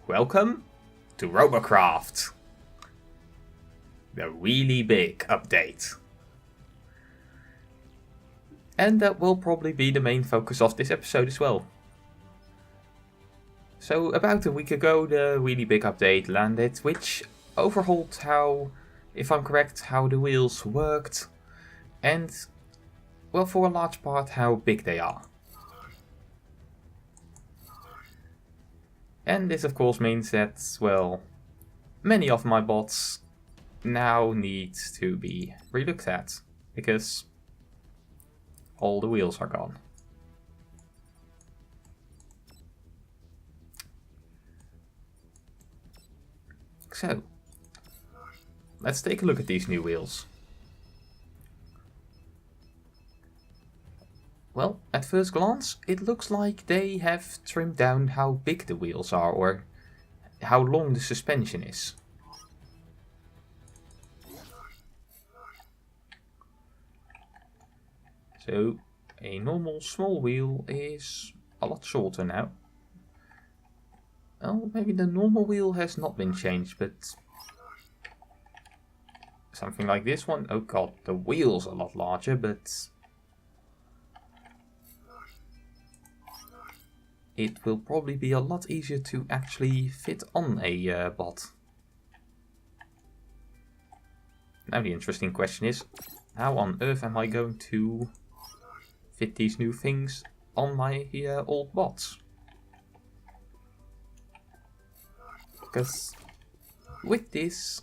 Welcome to robocraft, the really big update. And that will probably be the main focus of this episode as well. So about a week ago the really big update landed, which overhauled how, if I'm correct, how the wheels worked and, well, for a large part how big they are. And this of course means that, well, many of my bots now need to be relooked at, because all the wheels are gone. So, let's take a look at these new wheels. Well, at first glance, it looks like they have trimmed down how big the wheels are, or how long the suspension is. So, a normal small wheel is a lot shorter now. Well, maybe the normal wheel has not been changed, but something like this one. Oh god, the wheel's a lot larger, but it will probably be a lot easier to actually fit on a bot. Now the interesting question is, how on earth am I going to fit these new things on my old bots? Because with this,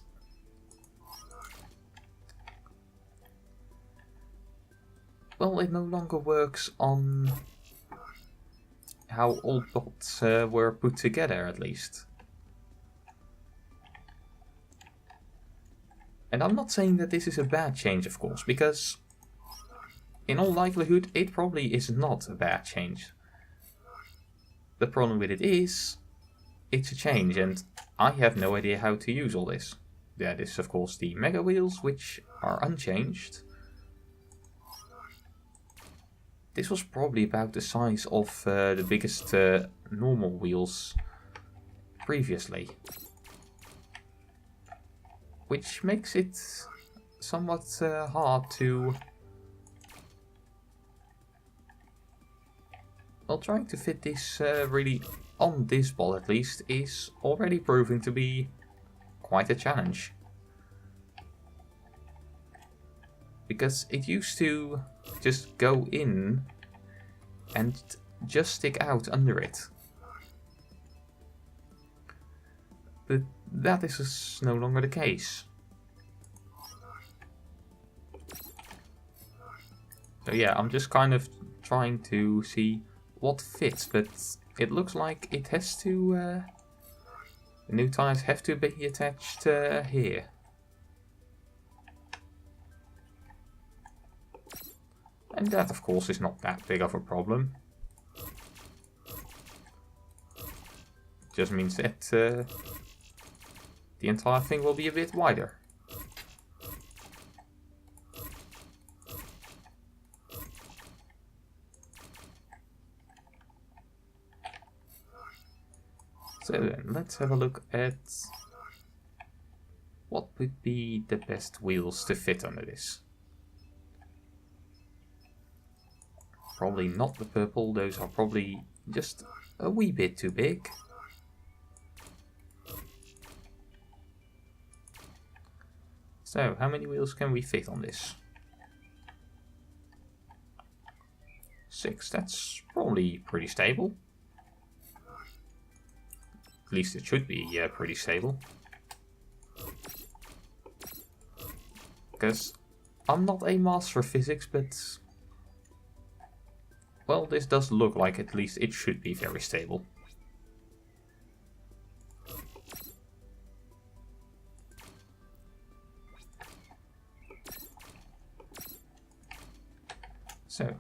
well, it no longer works on how old bots were put together, at least. And I'm not saying that this is a bad change, of course, because in all likelihood it probably is not a bad change. The problem with it is, it's a change and I have no idea how to use all this. That is of course the mega wheels, which are unchanged. This was probably about the size of the biggest normal wheels previously, which makes it somewhat hard to, well, trying to fit this really on this ball at least is already proving to be quite a challenge. Because it used to just go in and just stick out under it. But that is no longer the case. So yeah, I'm just kind of trying to see what fits, but it looks like it has to, the new tires have to be attached here. And that of course is not that big of a problem. Just means that the entire thing will be a bit wider. So then, let's have a look at what would be the best wheels to fit under this. Probably not the purple, those are probably just a wee bit too big. So, how many wheels can we fit on this? 6, that's probably pretty stable. At least it should be pretty stable. Because I'm not a master of physics, but, well, this does look like at least it should be very stable. So,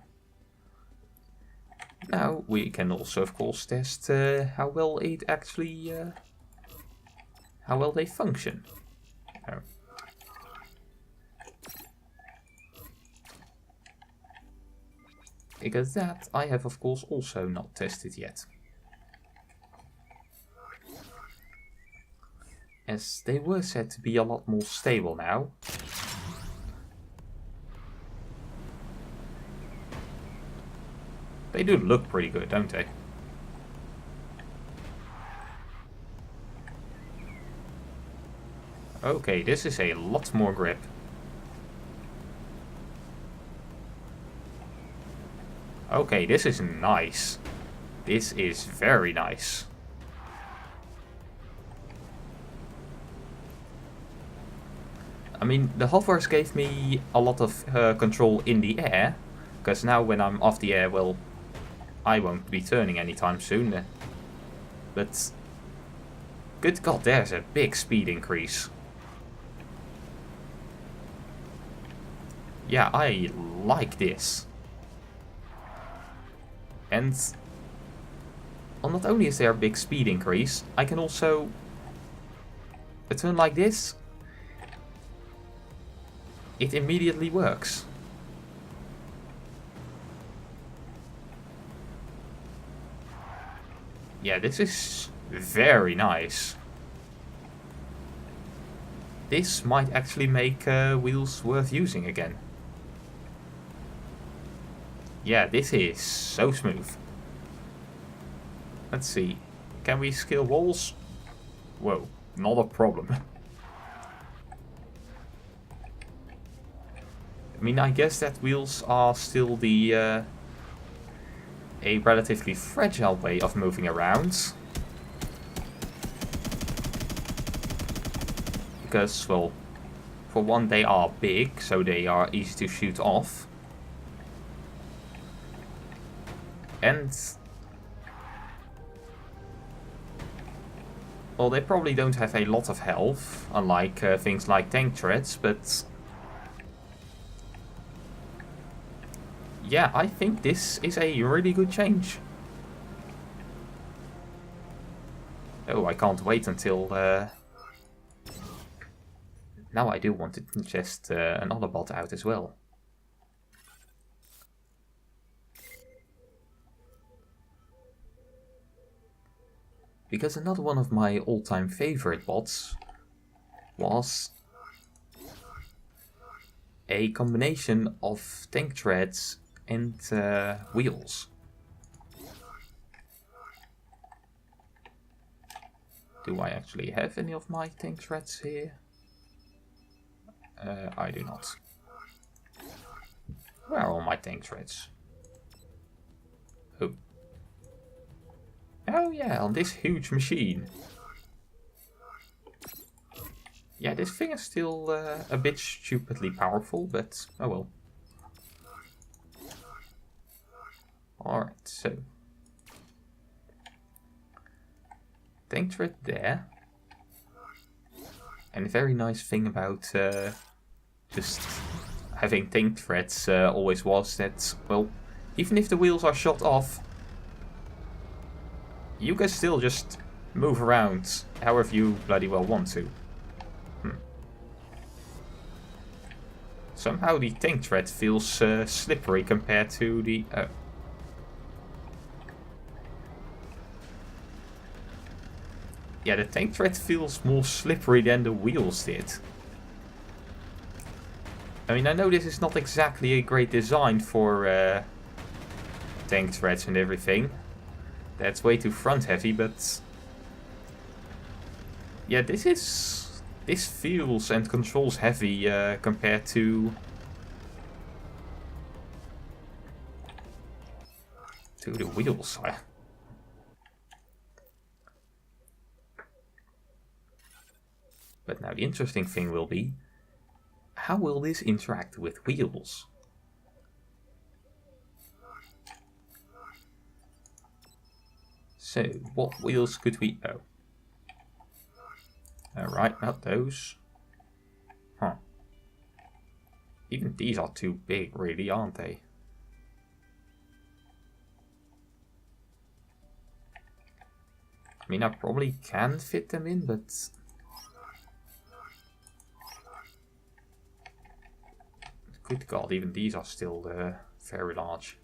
now we can also of course test how well it actually, how well they function. Oh. Because that I have of course also not tested yet. as they were said to be a lot more stable now. They do look pretty good, don't they? Okay, this is a lot more grip. Okay, this is nice. This is very nice. I mean, the hovers gave me a lot of control in the air, because now when I'm off the air, well, I won't be turning anytime soon. But, good god, there's a big speed increase. Yeah, I like this. And well, not only is there a big speed increase, I can also a turn like this. It immediately works. Yeah, this is very nice. This might actually make wheels worth using again. Yeah, this is so smooth. Let's see. Can we scale walls? Whoa, not a problem. I mean, I guess that wheels are still the a relatively fragile way of moving around. Because, well, for one, they are big, so they are easy to shoot off. And well, they probably don't have a lot of health, unlike things like tank treads, but yeah, I think this is a really good change. Oh, I can't wait until now I do want to test another bot out as well. Because another one of my all-time favorite bots was a combination of tank treads and wheels. Do I actually have any of my tank treads here? I do not. Where are all my tank treads? Oh. Oh yeah, on this huge machine. Yeah, this thing is still a bit stupidly powerful, but oh well. Alright, so. Tank tread there. And a very nice thing about just having tank treads always was that, well, even if the wheels are shot off, you can still just move around however you bloody well want to. Somehow the tank tread feels slippery compared to the... Yeah, the tank tread feels more slippery than the wheels did. I mean, I know this is not exactly a great design for tank treads and everything. That's way too front heavy, but yeah, this feels and controls heavy compared to the wheels. But now the interesting thing will be, how will this interact with wheels? So, what wheels could we... Oh. Alright, not those. Huh. Even these are too big, really, aren't they? I mean, I probably can fit them in, but... Good god, even these are still very large.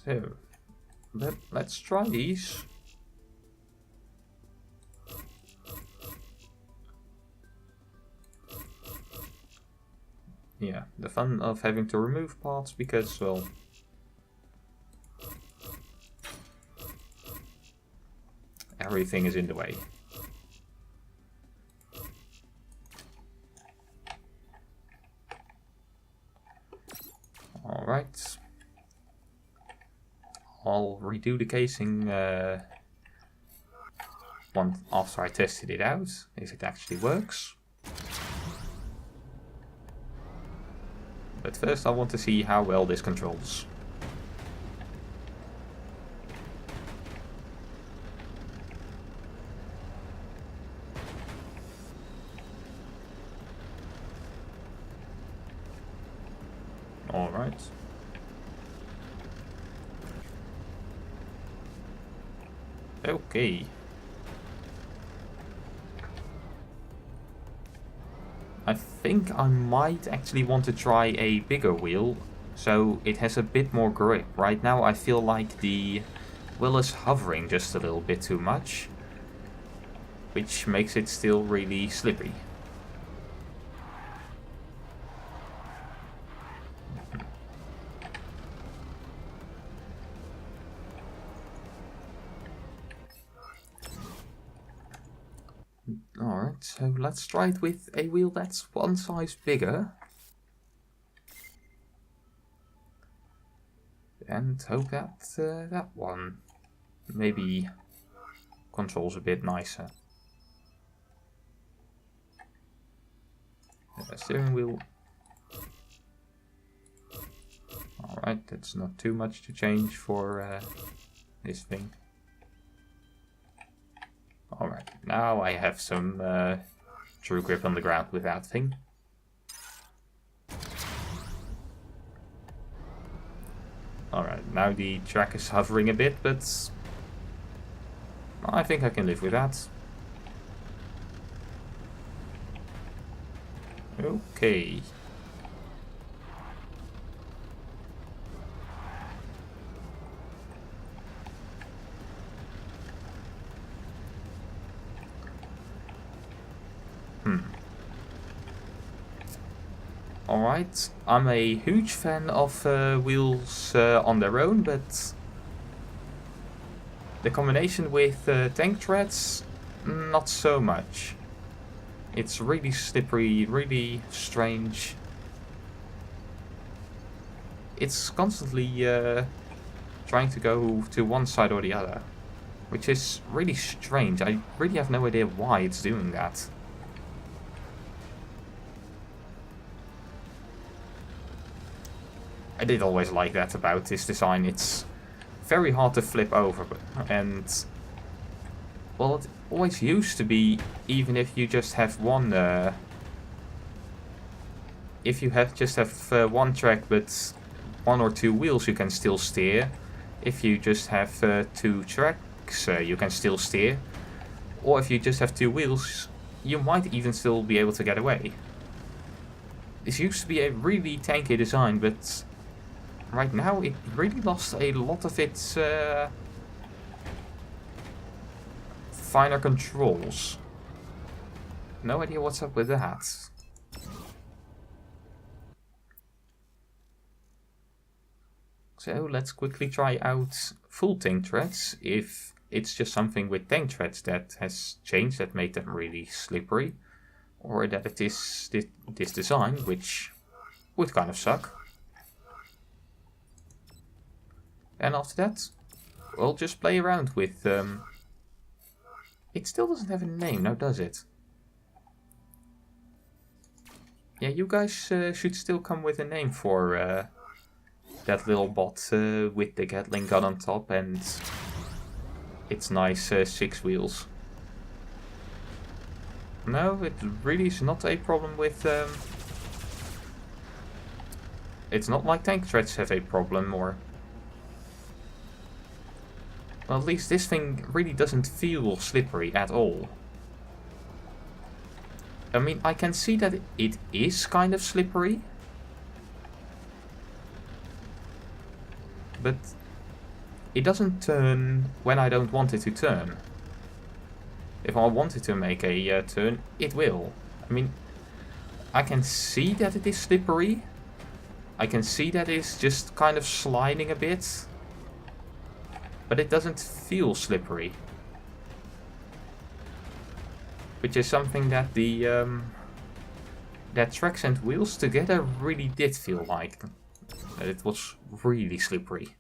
So, let's try these. Yeah, the fun of having to remove parts because, well, everything is in the way. Alright. I'll redo the casing after I tested it out, if it actually works. But first I want to see how well this controls. Alright. Okay. I think I might actually want to try a bigger wheel, so it has a bit more grip. Right now I feel like the wheel is hovering just a little bit too much, which makes it still really slippery. Alright, so let's try it with a wheel that's one size bigger. And hope that that one maybe controls a bit nicer. The steering wheel. Alright, that's not too much to change for this thing. Alright, now I have some true grip on the ground with that thing. Alright, now the track is hovering a bit, but I think I can live with that. Okay. Alright, I'm a huge fan of wheels on their own, but the combination with tank treads, not so much. It's really slippery, really strange. It's constantly trying to go to one side or the other, which is really strange. I really have no idea why it's doing that. I did always like that about this design. It's very hard to flip over, and well, it always used to be, even if you just have one, if you just have one track but one or two wheels, you can still steer. If you just have two tracks, you can still steer. Or if you just have two wheels, you might even still be able to get away. This used to be a really tanky design, but right now it really lost a lot of its finer controls. No idea what's up with that. So let's quickly try out full tank treads, if it's just something with tank treads that has changed that made them really slippery, or that it is this design, which would kind of suck. And after that, we'll just play around with... it still doesn't have a name, now does it? Yeah, you guys should still come with a name for that little bot with the Gatling gun on top and its nice 6 wheels. No, it really is not a problem with... it's not like tank treads have a problem, or... well, at least this thing really doesn't feel slippery at all. I mean, I can see that it is kind of slippery. But it doesn't turn when I don't want it to turn. If I want it to make a turn, it will. I mean, I can see that it is slippery. I can see that it's just kind of sliding a bit. But it doesn't feel slippery. Which is something that the that tracks and wheels together really did feel like. That it was really slippery.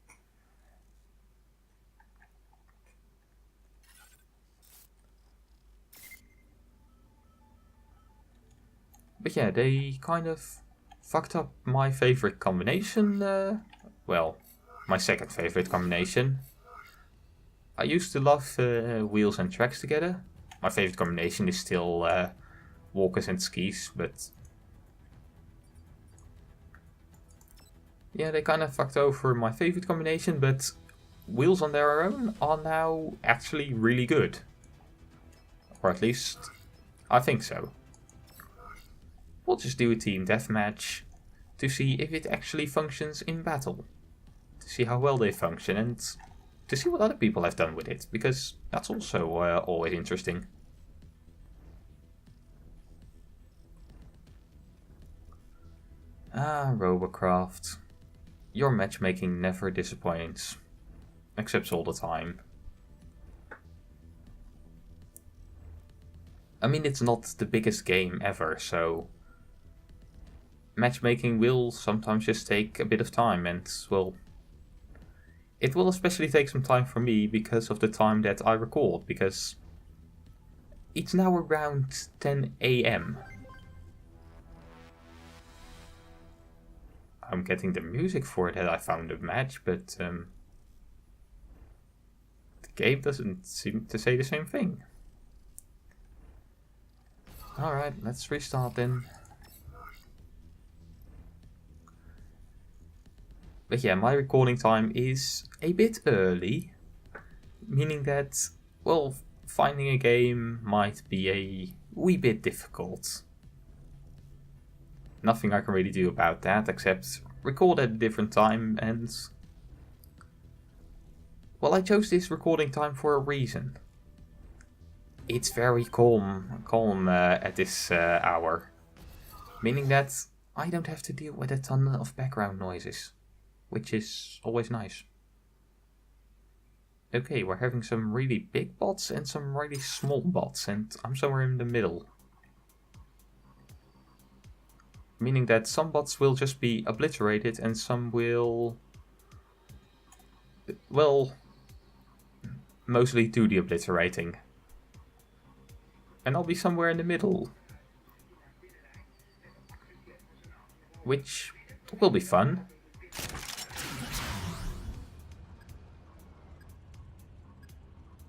But yeah, they kind of fucked up my favorite combination. Well, my second favorite combination. I used to love wheels and tracks together. My favorite combination is still walkers and skis, but yeah, they kind of fucked over my favorite combination, but wheels on their own are now actually really good. Or at least, I think so. We'll just do a team deathmatch to see if it actually functions in battle. To see how well they function and to see what other people have done with it, because that's also always interesting. Ah, robocraft. Your matchmaking never disappoints. Except all the time. I mean, it's not the biggest game ever, so matchmaking will sometimes just take a bit of time, and, well, it will especially take some time for me because of the time that I record, because it's now around 10 AM. I'm getting the music for it that I found a match, but the game doesn't seem to say the same thing. Alright, let's restart then. But yeah, my recording time is a bit early, meaning that, well, finding a game might be a wee bit difficult. Nothing I can really do about that, except record at a different time, and well, I chose this recording time for a reason. It's very calm at this hour, meaning that I don't have to deal with a ton of background noises, which is always nice. Okay, we're having some really big bots and some really small bots, and I'm somewhere in the middle. Meaning that some bots will just be obliterated and some will, well, mostly do the obliterating. And I'll be somewhere in the middle. Which will be fun.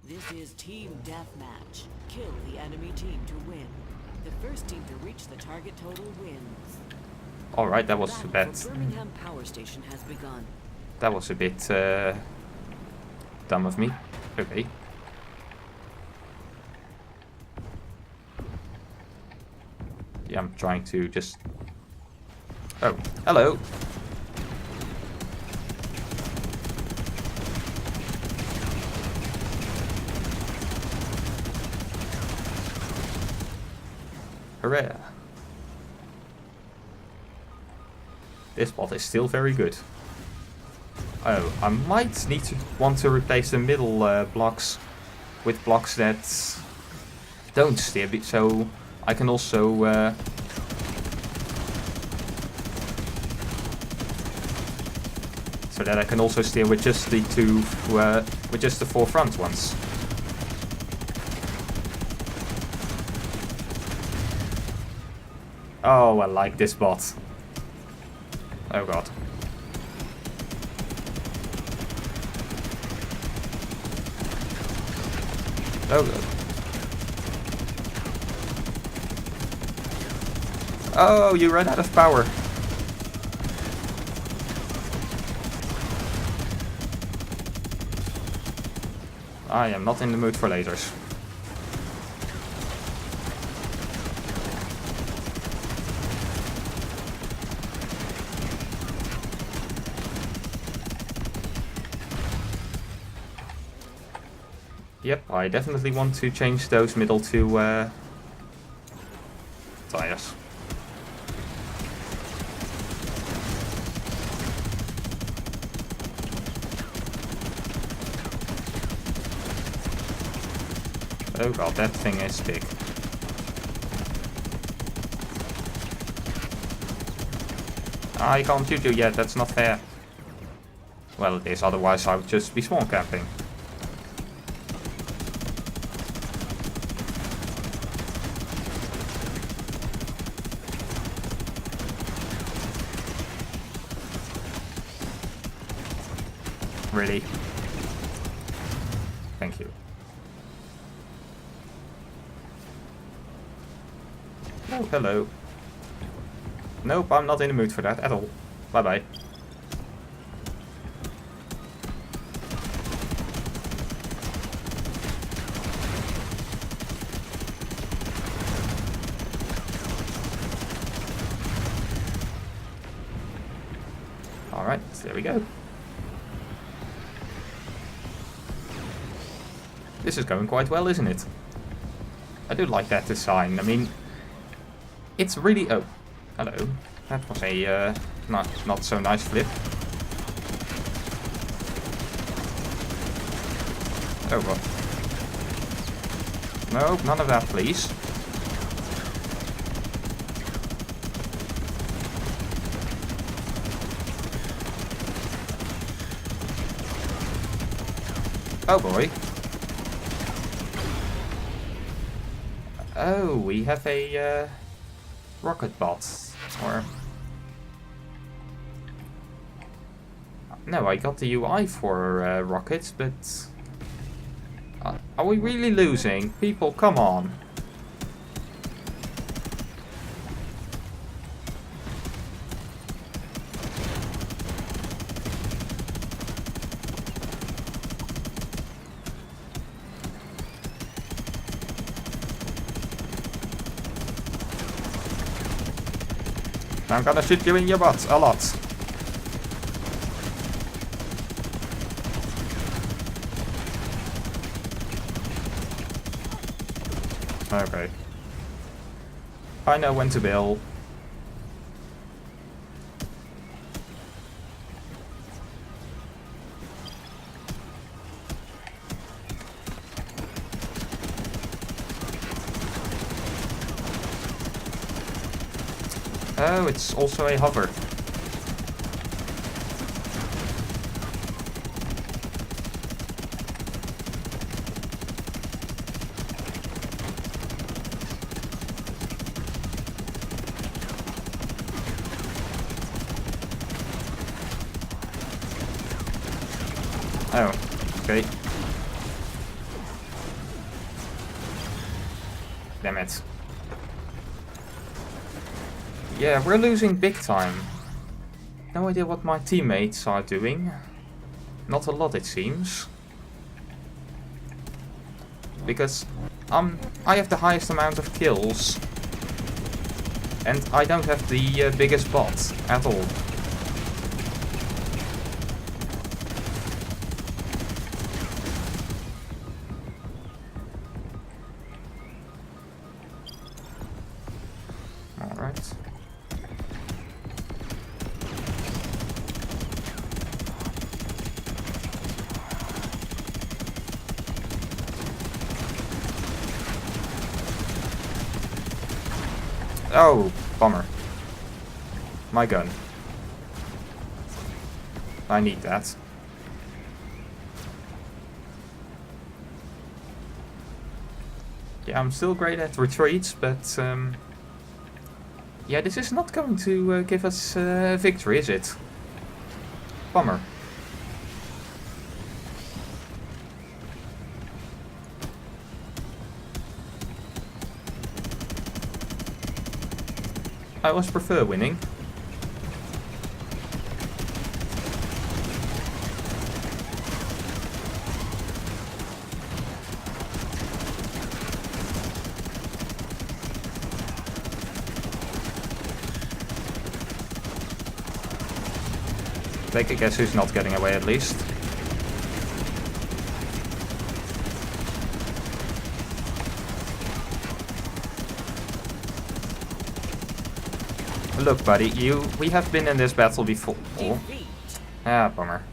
This is Team Deathmatch. Kill the enemy team to win. The first team to reach the target total wins. Alright, that was a bit... Birmingham Power Station has begun. That was a bit dumb of me. Okay. Yeah, I'm trying to just... Oh, hello! Hooray! This bot is still very good. Oh, I might want to replace the middle blocks with blocks that don't steer, so I can also so that I can also steer with just the two, with just the four front ones. Oh, I like this bot. Oh god. Oh god. Oh, you ran out of power. I am not in the mood for lasers. Yep, I definitely want to change those middle two tires. Oh god, that thing is big. I can't shoot you yet, that's not fair. Well, it is, otherwise I would just be spawn camping. Really? Thank you. Oh, hello. Nope, I'm not in the mood for that at all. Bye bye. Alright, there we go. This is going quite well, isn't it? I do like that design. I mean, it's really... Oh, hello. That was a not so nice flip. Oh, what? No, none of that, please. Oh boy. Oh, we have a rocket bot. Or... No, I got the UI for rockets, but... are we really losing? People, come on. I'm gonna shoot you in your butt a lot. Okay. I know when to bail. Oh, it's also a hover. Oh, okay. Damn it. Yeah, we're losing big time. No idea what my teammates are doing. Not a lot, it seems. Because I have the highest amount of kills. And I don't have the biggest bot at all. Alright. Oh, bummer. My gun. I need that. Yeah, I'm still great at retreats, but yeah, this is not going to give us victory, is it? Bummer. I always prefer winning. Take a guess who's not getting away at least. Look, buddy, we have been in this battle before. Ah, bummer.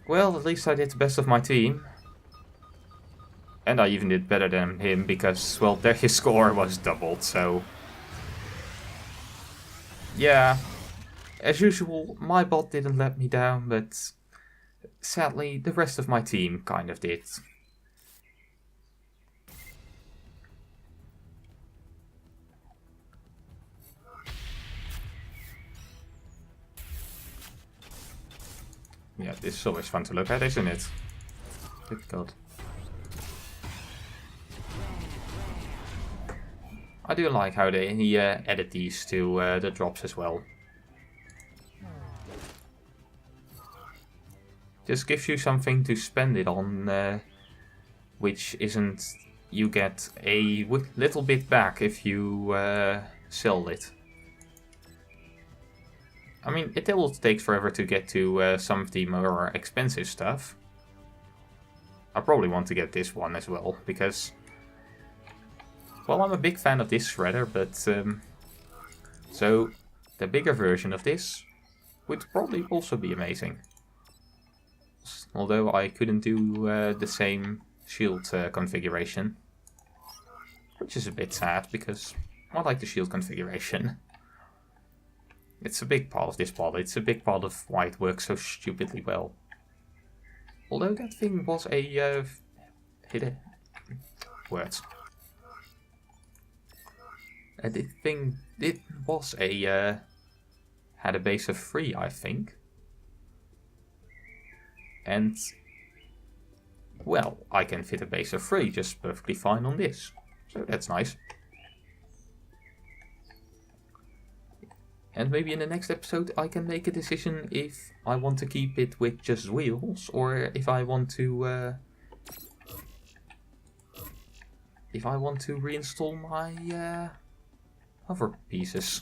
Well, at least I did the best of my team. And I even did better than him because, well, there his score was doubled, so... Yeah, as usual, my bot didn't let me down, but sadly, the rest of my team kind of did. Yeah, this is always fun to look at, isn't it? Good God. I do like how he added these to the drops as well. Just gives you something to spend it on, which isn't... You get a little bit back if you sell it. I mean, it will take forever to get to some of the more expensive stuff. I probably want to get this one as well, because... Well, I'm a big fan of this shredder, but... so, the bigger version of this would probably also be amazing. Although I couldn't do the same shield configuration. Which is a bit sad, because I like the shield configuration. It's a big part of this pod. It's a big part of why it works so stupidly well. Although that thing was a... words. It was a... had a base of 3, I think. And... well, I can fit a base of 3 just perfectly fine on this. So that's nice. And maybe in the next episode I can make a decision if I want to keep it with just wheels, or if I want to reinstall my hover pieces.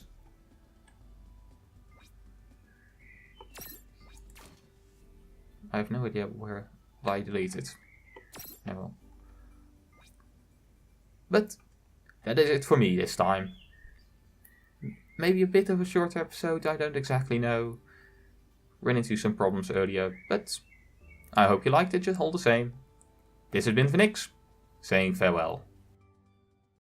I have no idea where I deleted. No. But that is it for me this time. Maybe a bit of a shorter episode, I don't exactly know. Ran into some problems earlier, but I hope you liked it just all the same. This has been Phoenix, saying farewell.